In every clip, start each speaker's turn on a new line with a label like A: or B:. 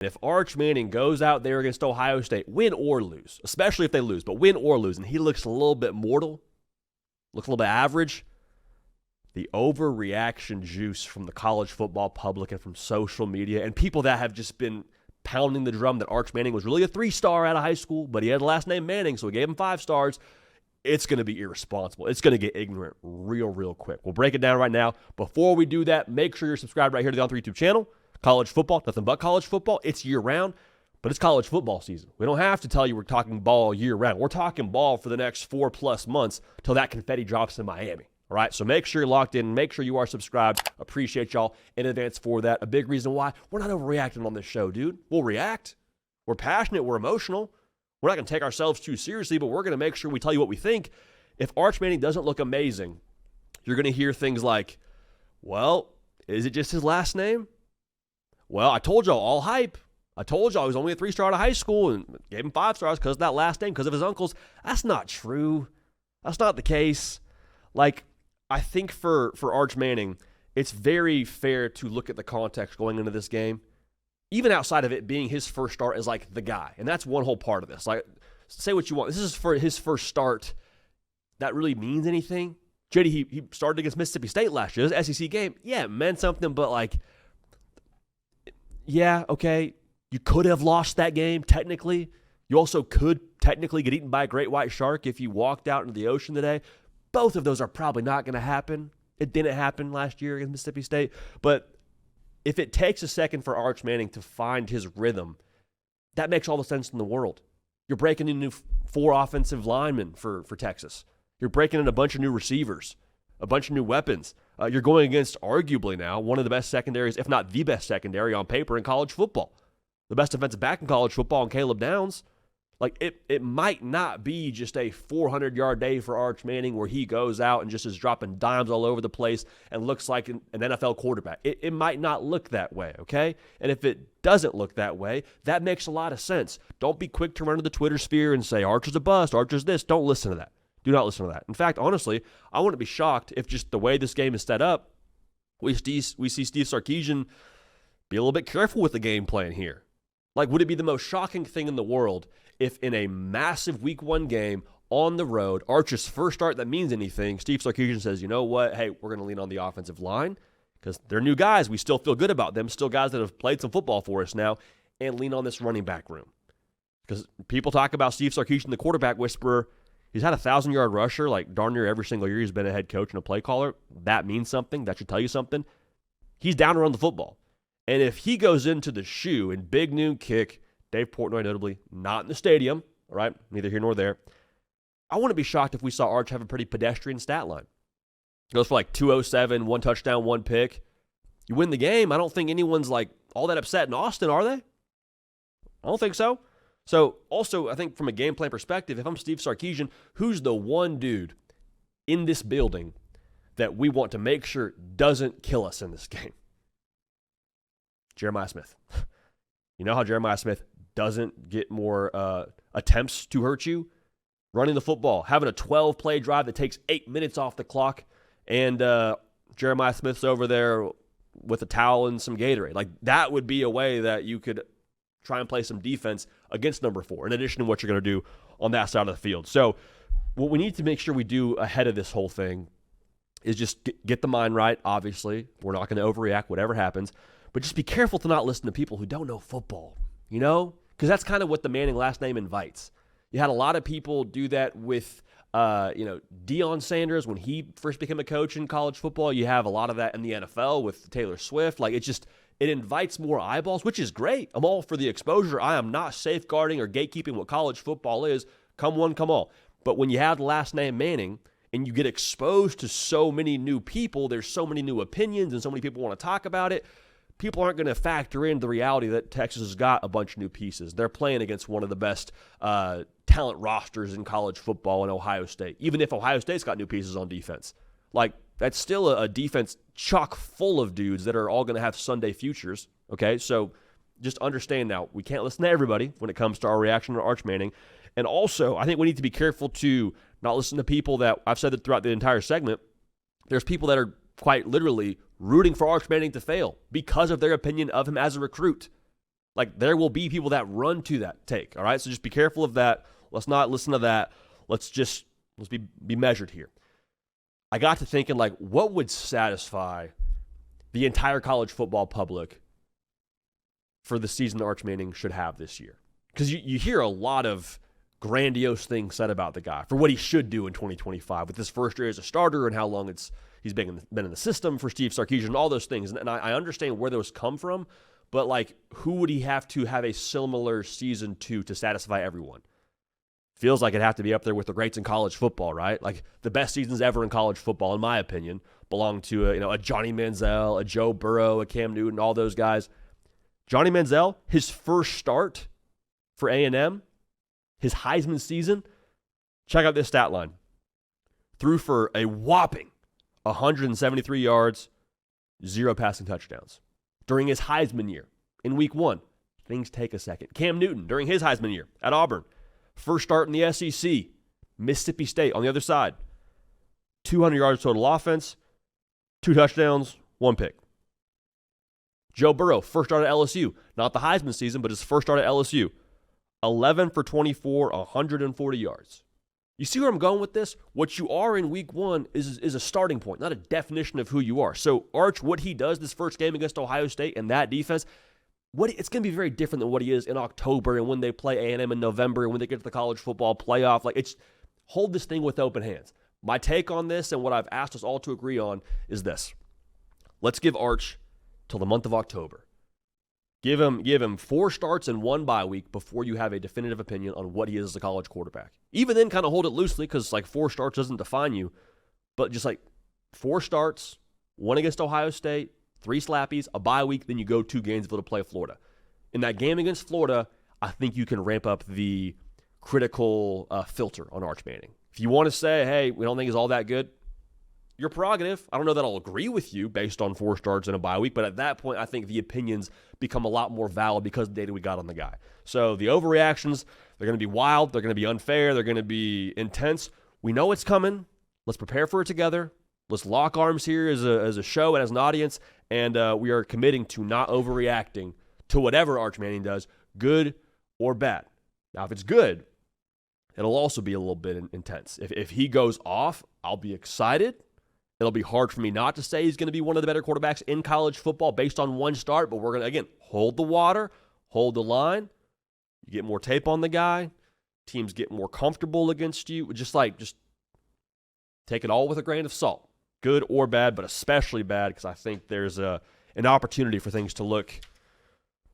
A: If Arch Manning goes out there against Ohio State, win or lose, especially if they lose, but win or lose, and he looks a little bit mortal, looks a little bit average, the overreaction juice from the college football public and from social media and people that have just been pounding the drum that Arch Manning was really a 3-star out of high school, but he had the last name Manning, so we gave him 5 stars. It's going to be irresponsible. It's going to get ignorant real quick. We'll break it down right now. Before we do that, make sure you're subscribed right here to the On3 YouTube channel. College football, nothing but college football. It's year-round, but it's college football season. We don't have to tell you we're talking ball year-round. We're talking ball for the next 4+ months till that confetti drops in Miami. All right, so make sure you're locked in. Make sure you are subscribed. Appreciate y'all in advance for that. A big reason why we're not overreacting on this show, dude. We'll react. We're passionate. We're emotional. We're not going to take ourselves too seriously, but we're going to make sure we tell you what we think. If Arch Manning doesn't look amazing, you're going to hear things like, well, is it just his last name? Well, I told y'all, all hype. I told y'all he was only a 3-star out of high school and gave him 5 stars because of that last name, because of his uncles. That's not true. That's not the case. Like, I think for Arch Manning, it's very fair to look at the context going into this game, even outside of it being his first start as like the guy. And that's one whole part of this. Like, say what you want. This is for his first start. That really means anything? JD, he started against Mississippi State last year. It was an SEC game. Yeah, it meant something, but like, yeah, okay. You could have lost that game, technically. You also could technically get eaten by a great white shark if you walked out into the ocean today. Both of those are probably not going to happen. It didn't happen last year against Mississippi State. But if it takes a second for Arch Manning to find his rhythm, that makes all the sense in the world. You're breaking in new 4 offensive linemen for Texas. You're breaking in a bunch of new receivers, a bunch of new weapons. You're going against arguably now one of the best secondaries, if not the best secondary on paper in college football. The best defensive back in college football, and Caleb Downs. Like, it might not be just a 400-yard day for Arch Manning where he goes out and just is dropping dimes all over the place and looks like an NFL quarterback. It might not look that way, okay? And if it doesn't look that way, that makes a lot of sense. Don't be quick to run to the Twitter sphere and say, Arch is a bust, Arch is this. Don't listen to that. Do not listen to that. In fact, honestly, I wouldn't be shocked if just the way this game is set up, we see Steve Sarkisian be a little bit careful with the game plan here. Like, would it be the most shocking thing in the world if in a massive Week 1 game on the road, Arch's first start that means anything, Steve Sarkisian says, you know what, hey, we're going to lean on the offensive line because they're new guys. We still feel good about them, still guys that have played some football for us now, and lean on this running back room. Because people talk about Steve Sarkisian, the quarterback whisperer. He's had a 1,000-yard rusher like darn near every single year he's been a head coach and a play caller. That means something. That should tell you something. He's down to run the football. And if he goes into the shoe in big noon kick, Dave Portnoy notably not in the stadium, all right, neither here nor there, I wouldn't be shocked if we saw Arch have a pretty pedestrian stat line. Goes for like 207, 1 touchdown, 1 pick. You win the game, I don't think anyone's like all that upset in Austin, are they? I don't think so. So also, I think from a game plan perspective, if I'm Steve Sarkisian, who's the one dude in this building that we want to make sure doesn't kill us in this game? Jeremiah Smith. You know how Jeremiah Smith doesn't get more attempts to hurt you? Running the football, having a 12-play drive that takes 8 minutes off the clock, and Jeremiah Smith's over there with a towel and some Gatorade. Like, that would be a way that you could try and play some defense against number 4, in addition to what you're going to do on that side of the field. So what we need to make sure we do ahead of this whole thing is just get the mind right, obviously. We're not going to overreact, whatever happens. But just be careful to not listen to people who don't know football, you know? Because that's kind of what the Manning last name invites. You had a lot of people do that with, Deion Sanders when he first became a coach in college football. You have a lot of that in the NFL with Taylor Swift. Like, it invites more eyeballs, which is great. I'm all for the exposure. I am not safeguarding or gatekeeping what college football is. Come one, come all. But when you have the last name Manning and you get exposed to so many new people, there's so many new opinions and so many people want to talk about it, people aren't going to factor in the reality that Texas has got a bunch of new pieces. They're playing against one of the best talent rosters in college football in Ohio State, even if Ohio State's got new pieces on defense. Like, that's still a defense chock full of dudes that are all going to have Sunday futures, okay? So just understand now, we can't listen to everybody when it comes to our reaction to Arch Manning. And also, I think we need to be careful to not listen to people that, I've said that throughout the entire segment, there's people that are quite literally rooting for Arch Manning to fail because of their opinion of him as a recruit. Like, there will be people that run to that take, all right? So just be careful of that. Let's not listen to that. Let's be measured here. I got to thinking, like, what would satisfy the entire college football public for the season Arch Manning should have this year? Because you hear a lot of grandiose things said about the guy for what he should do in 2025 with his first year as a starter and how long he's been in the system for Steve Sarkisian and all those things. And I understand where those come from, but, like, who would he have to have a similar season to satisfy everyone? Feels like it'd have to be up there with the greats in college football, right? Like, the best seasons ever in college football, in my opinion, belong to a Johnny Manziel, a Joe Burrow, a Cam Newton, all those guys. Johnny Manziel, his first start for A&M, his Heisman season, check out this stat line. Threw for a whopping 173 yards, 0 passing touchdowns. During his Heisman year, in week 1, things take a second. Cam Newton, during his Heisman year at Auburn, first start in the SEC, Mississippi State on the other side. 200 yards total offense, 2 touchdowns, 1 pick. Joe Burrow, first start at LSU. Not the Heisman season, but his first start at LSU. 11 for 24, 140 yards. You see where I'm going with this? What you are in week 1 is a starting point, not a definition of who you are. So Arch, what he does this first game against Ohio State and that defense, it's going to be very different than what he is in October and when they play A&M in November and when they get to the college football playoff. Like, hold this thing with open hands. My take on this and what I've asked us all to agree on is this. Let's give Arch till the month of October. Give him 4 starts and 1 bye week before you have a definitive opinion on what he is as a college quarterback. Even then, kind of hold it loosely because, like, 4 starts doesn't define you. But just, like, 4 starts, 1 against Ohio State, 3 slappies, a bye week, then you go to Gainesville to play Florida. In that game against Florida, I think you can ramp up the critical filter on Arch Manning. If you want to say, hey, we don't think he's all that good, your prerogative. I don't know that I'll agree with you based on 4 starts and a bye week, but at that point, I think the opinions become a lot more valid because of the data we got on the guy. So the overreactions, they're going to be wild, they're going to be unfair, they're going to be intense. We know it's coming. Let's prepare for it together. Let's lock arms here as a show and as an audience, and we are committing to not overreacting to whatever Arch Manning does, good or bad. Now, if it's good, it'll also be a little bit intense. If he goes off, I'll be excited. It'll be hard for me not to say he's going to be one of the better quarterbacks in college football based on 1 start, but we're going to, again, hold the water, hold the line. You get more tape on the guy. Teams get more comfortable against you. Just take it all with a grain of salt. Good or bad, but especially bad because I think there's an opportunity for things to look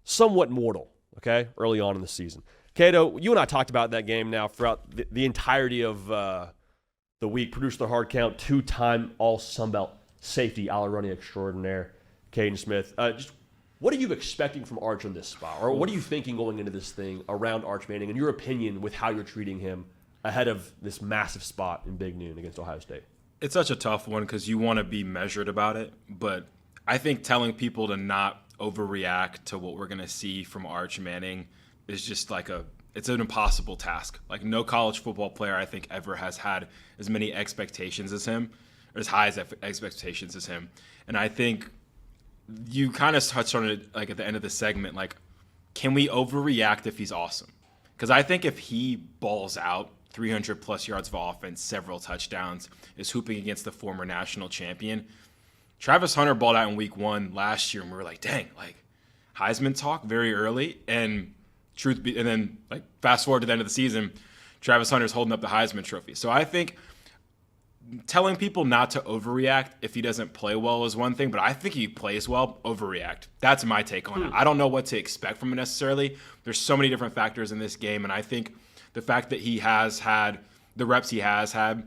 A: somewhat mortal, okay, early on in the season. Cato, you and I talked about that game now throughout the entirety of the week. Producer the Hard Count, 2-time All-Sunbelt safety, All-Running extraordinaire, Caden Smith. Just what are you expecting from Arch in this spot? Or what are you thinking going into this thing around Arch Manning, in your opinion, with how you're treating him ahead of this massive spot in Big Noon against Ohio State?
B: It's such a tough one because you want to be measured about it, but I think telling people to not overreact to what we're going to see from Arch Manning is just it's an impossible task. Like, no college football player I think ever has had as many expectations as him, or as high as expectations as him. And I think you kind of touched on it like at the end of the segment, like, can we overreact if he's awesome? Because I think if he balls out 300 plus yards of offense, several touchdowns, is hooping against the former national champion. Travis Hunter balled out in week 1 last year, and we were like, dang, like, Heisman talk very early. And then fast forward to the end of the season, Travis Hunter's holding up the Heisman Trophy. So I think telling people not to overreact if he doesn't play well is one thing, but I think he plays well, overreact. That's my take on it. I don't know what to expect from him necessarily. There's so many different factors in this game, and I think the fact that he has had the reps he has had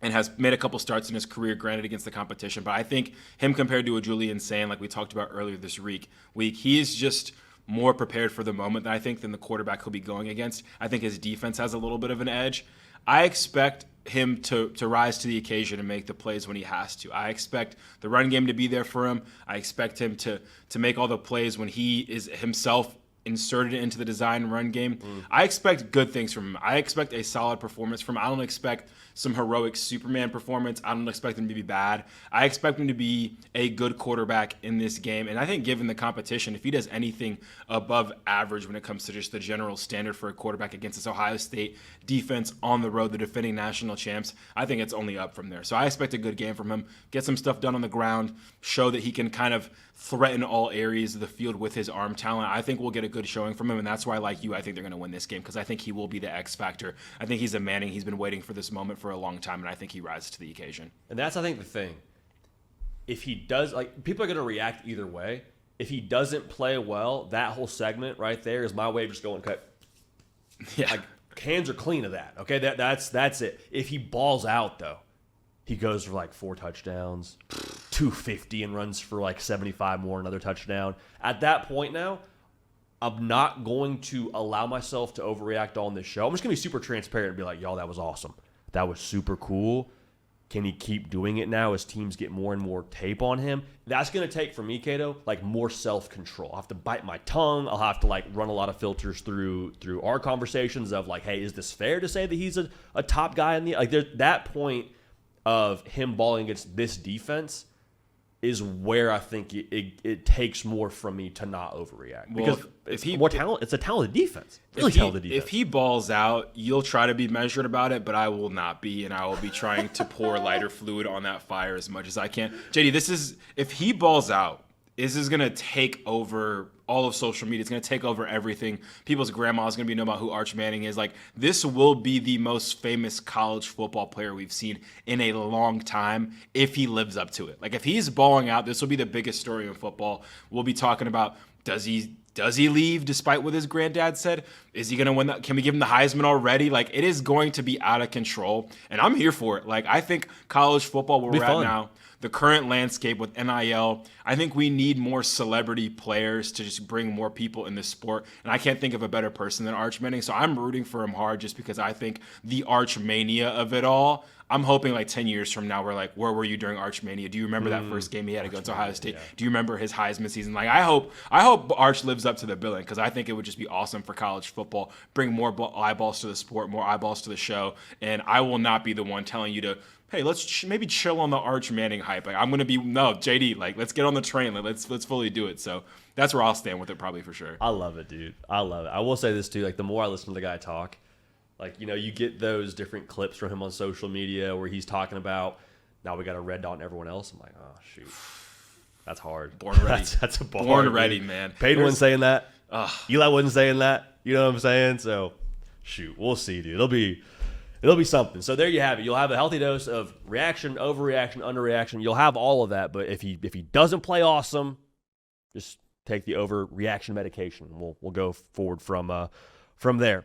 B: and has made a couple starts in his career, granted against the competition, but I think him compared to a Julian Sand, like we talked about earlier this week, he is just more prepared for the moment, I think, than the quarterback he'll be going against. I think his defense has a little bit of an edge. I expect him to rise to the occasion and make the plays when he has to. I expect the run game to be there for him. I expect him to make all the plays when he is himself inserted into the design run game. I expect good things from him. I expect a solid performance from him. I don't expect some heroic Superman performance. I don't expect him to be bad. I expect him to be a good quarterback in this game. And I think given the competition, if he does anything above average when it comes to just the general standard for a quarterback against this Ohio State defense on the road, the defending national champs, I think it's only up from there. So I expect a good game from him. Get some stuff done on the ground, show that he can kind of threaten all areas of the field with his arm talent. I think we'll get a good showing from him, and that's why, like you, I think they're going to win this game because I think he will be the X factor. I think he's a Manning. He's been waiting for this moment for a long time, and I think he rises to the occasion.
A: And that's, I think, the thing. If he does, like, people are going to react either way. If he doesn't play well, that whole segment right there is my way of just going, okay,
B: Yeah.
A: like, hands are clean of that. Okay, that's it. If he balls out, though, he goes for like 4 touchdowns, 250, and runs for like 75 more, another touchdown. At that point now, I'm not going to allow myself to overreact on this show. I'm just going to be super transparent and be like, y'all, that was awesome. That was super cool. Can he keep doing it now as teams get more and more tape on him? That's going to take, for me, Cato, like more self-control. I'll have to bite my tongue. I'll have to like run a lot of filters through our conversations of like, hey, is this fair to say that he's a top guy in the – like there's that point of him balling against this defense is where I think it takes more from me to not overreact.
B: Well,
A: because it's a talented defense. Really talented defense.
B: If he balls out, you'll try to be measured about it, but I will not be, and I will be trying to pour lighter fluid on that fire as much as I can. JD, if he balls out, this is going to take over all of social media. It's going to take over everything. People's grandma's going to be knowing about who Arch Manning is. Like, this will be the most famous college football player we've seen in a long time if he lives up to it. Like, if he's balling out, this will be the biggest story in football. We'll be talking about, does he leave despite what his granddad said? Is he going to win that? Can we give him the Heisman already? Like, it is going to be out of control, and I'm here for it. Like, I think college football, where we're at now, the current landscape with NIL, I think we need more celebrity players to just bring more people in the sport. And I can't think of a better person than Arch Manning. So I'm rooting for him hard just because I think the Arch Mania of it all, I'm hoping like 10 years from now, we're like, where were you during Arch Mania? Do you remember that first game he had against Ohio State? Yeah. Do you remember his Heisman season? Like, I hope Arch lives up to the billing because I think it would just be awesome for college football, bring more eyeballs to the sport, more eyeballs to the show. And I will not be the one telling you to, hey, let's maybe chill on the Arch Manning hype. Like, I'm going to be, no, JD, like, let's get on the train. Like, let's fully do it. So that's where I'll stand with it probably for sure.
A: I love it, dude. I love it. I will say this, too. Like, the more I listen to the guy talk, like, you know, you get those different clips from him on social media where he's talking about, now we got a red dot and everyone else. I'm like, oh, shoot. That's hard.
B: Born ready.
A: That's a bar.
B: Born ready, man.
A: Peyton wasn't saying that. Eli wasn't saying that. You know what I'm saying? So, shoot. We'll see, dude. It'll be something. So there you have it. You'll have a healthy dose of reaction, overreaction, underreaction. You'll have all of that. But if he doesn't play awesome, just take the overreaction medication. We'll go forward from there.